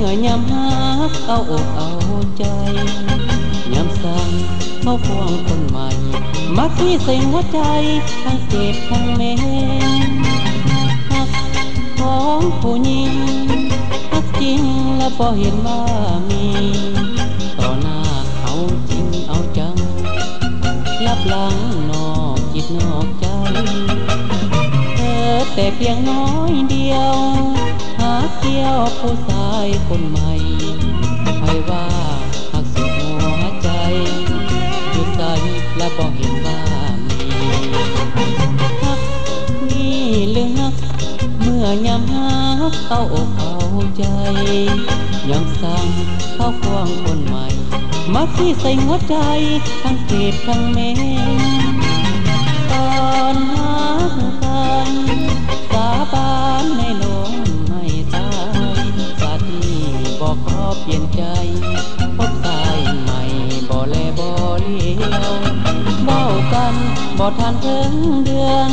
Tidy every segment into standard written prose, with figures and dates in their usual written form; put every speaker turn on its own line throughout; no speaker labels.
อยามหักเอาอกเอาใจยามสั่งเขาควงคนใหม่มักมีใส่หัวใจทั้งเจ็บทั้งเม้นหักของผู้หญิงหักจริงและพอเห็นว่ามีต่อหน้าเอาจริงเอาจังรับหลังนอกจิตนอกใจเธอแต่เพียงน้อยเดียวหาเกี่ยวผู้ชายคนใหม่ใครว่าหักสุดหัวใจอยู่ใสและบอกเห็นว่ามีหักนี่หรือหักเมื่อยามหักเอาอกเอาใจยามสั่งเขาควงคนใหม่มักที่ใส่หัวใจทั้งเจ็บทั้งเม้นตอนหักกันสาบานในลมไม่ตายสาที่บอกขอเปลี่ยนใจพบสายใหม่บ่แลบ่เลี้ยวเบ้ากันบ่ทันถึงเดือน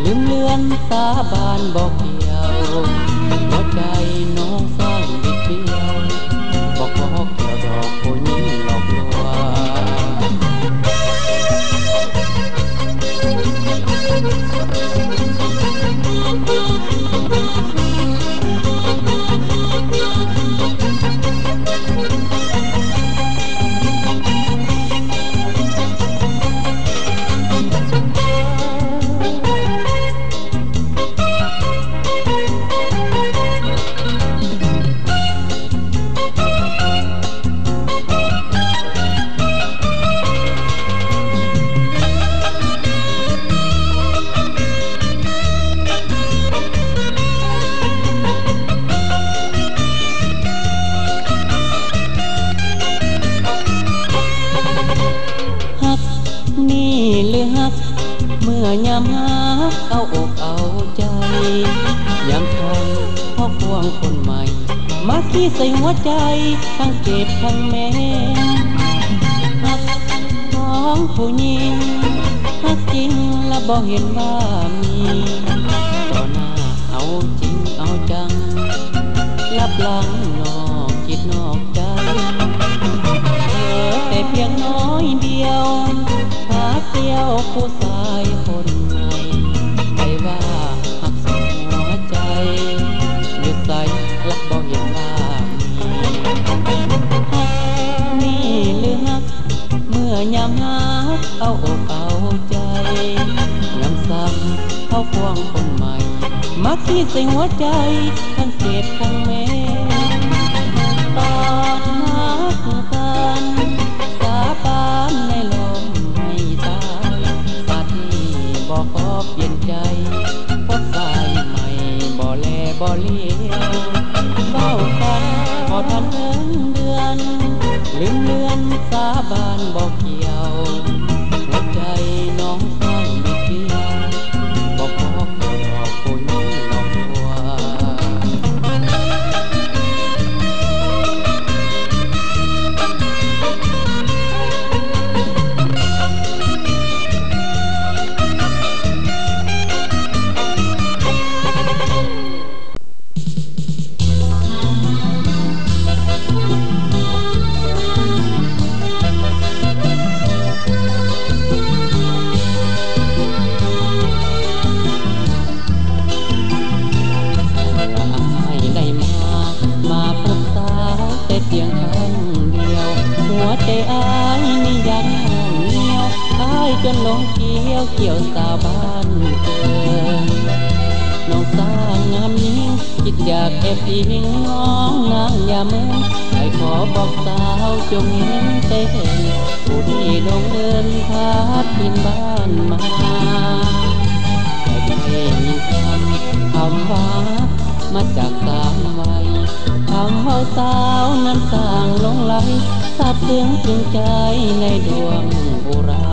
ลืมเลือนสาบานบอกเกี่ยวหัวใจน้องสร้างบิดเบี้ยวบอกขอเกี่ยวดอกผู้หญิงหลอกลวเมื่อยามหักเอาอกเอาใจยามทนเพราะควงคนใหม่มักที่ใส่หัวใจทั้งเจ็บทั้งแม้นหักของผู้หญิงหักจริงและบอกเห็นว่ามีต่อหน้าเอาจริงเอาจังรับหลังนอกจิตนอกใจแต่เพียงน้อยเดียวหาเกี่ยวผู้ชายคนใหม่ใครว่าหักสุดหัวใจอยู่ใสและบอกเห็นว่ามีนี่หรือหักเมื่อยามหักเอาอกเอาใจยามสั่งเขาควงคนใหม่มักที่ใส่หัวใจทั้งเจ็บทั้งเม้นตอนหักกันสาบานในลมไม่ตายสาที่บอกขอเปลี่ยนใจพบสายใหม่บ่แลบ่เลี้ยวเฝ้ากันพอทันถึงเดือนลืมเลือนสาบานบอกเกี่ยวหัวใจน้องสร้างบิดเบี้ยวบอกขอเกี่ยวดอกผู้หญิงหลอกลวง จนลงเกี่ยวสาวบ้านเกินน้องสร้างงามยิ่งคิดอยากแอบอิงน้องนางอย่าเมินให้ขอบอกสาวจงเห็นเต้นผู้ที่ลงเดินพาทินบ้านมาให้ได้ยินคำว่ามาจากสามวัยคำว่าสาวนั้นสร้างลงไหลซาบซึ้งจึงใจในดวงอุรา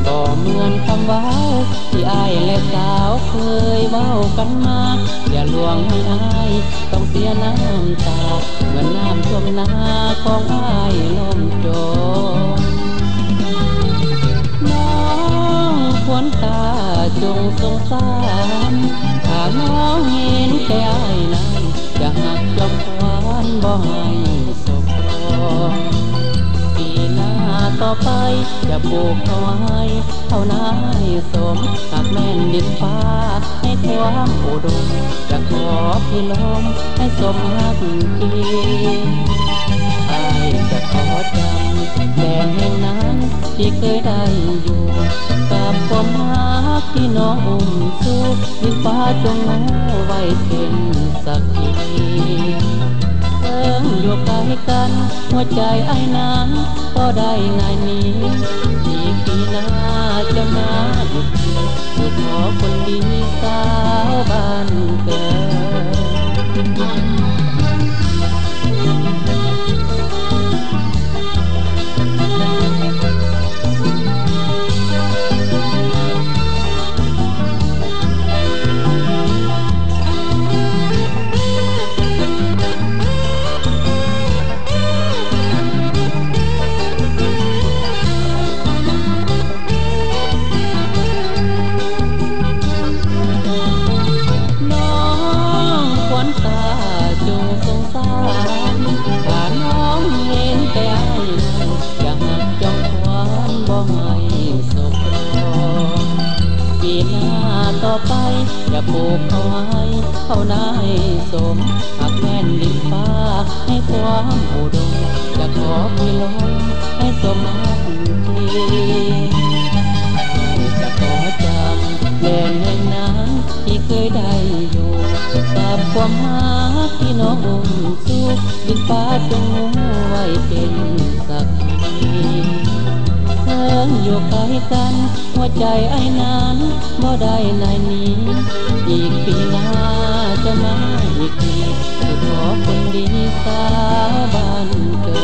บ่เหมือนคำว่าที่อ้ายและสาวเคยเว้ากันมาอย่าลวงให้อ้ายต้องเสียน้ำตาเหมือนน้ำท่วมนาของอ้ายล่มจมน้องควรตาจงสงสารถ้าน้องเห็นใจอ้ายนั้นจะหักจม ไปจะปลูกเอาไว้เท่านาให้สมหากแม่นดินฟ้าให้ความอุดมจะขอพี่ลมให้สมหักทีอายจะขอจำแดนแห่งนั้นที่เคยได้อยู่กับความรักที่น้องอุ้มสู้ดินฟ้าจงงูไว้เป็นสักทีอยู่ใกล้กันหัวใจไอ้นั้นก็ได้ง่ายนี้อีกปีหน้าจะมาอีกทีอยู่ขอคนดีสาวบ้านเกิดต่อไปอย่าปลูกเอาไว้เท่านาให้สมหากแม่นดินฟ้าให้ความอุดมจะขอพี่ลมให้สมหักทีจะขอจำแดนแห่งนั้นที่เคยได้อยู่กับความรักที่น้องอุ้มสู้ดินฟ้าจงงูไว้เป็นสักทีอยู่ใกล้กันหัวใจไอ้นั้นบ่ได้นายนี้อีกปีหน้าจะมาอีกทีจะขอคนดีสาวบ้านเกิ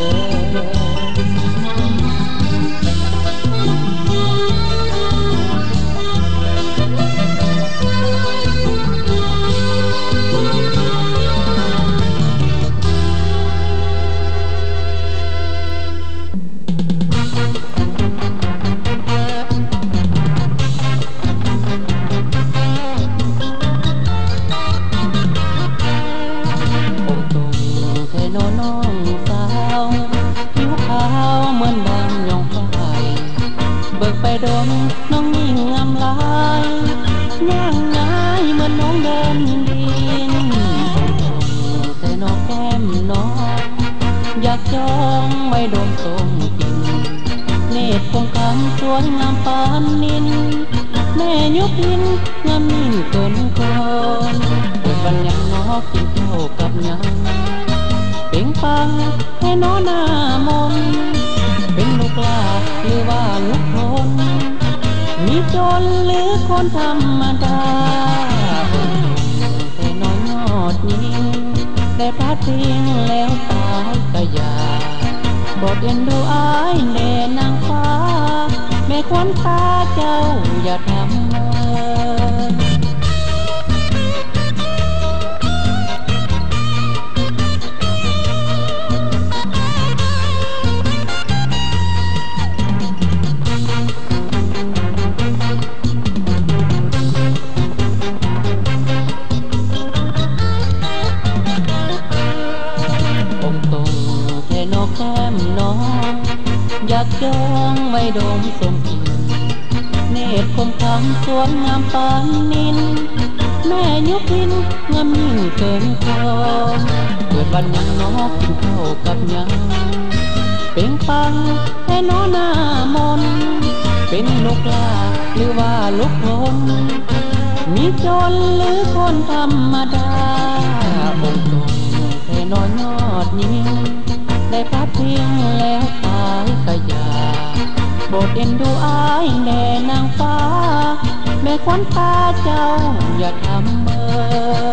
ดไปโดนน้องยิ่งงามลายย่างง่ายเหมือนน้องเดินดินแต่น้องแก้มน้องอยากจองไว้โดนทรงกินเนตรคงคำสวยงามปานนินแม่ยกหินงามนิ่งเกินคนเปิดบันยังน้องกินเท่ากับยังเป่งปังให้น้องหน้ามนเป็นลูกลาหรือว่าลูกคนมีจนหรือคนธรรมดาแต่น้อยยอดยิงได้พลาดทิ้งแล้วตายก็อย่าบทเอ็นดูอ้ายแน่นางฟ้าแม่ควันตาเจ้าอย่าทำเลยแก้มน้องอยากจองไว้โดมสมกินเนตรคมคำสวยงามปานนินแม่ยกหินงามยิ่งเกินคนเกิดวันยังน้องกินเท่ากับยังเป่งปังให้น้องหน้ามนเป็นลูกลาหรือว่าลูกคนมีจนหรือคนธรรมดาองค์ทรงให้น้อยยอดยิ่งได้พลาดทิ้งแล้วตายก็อย่าโปรดเอ็นดูอ้ายแน่นางฟ้าแม่ควันตาเจ้าอย่าทำเมอ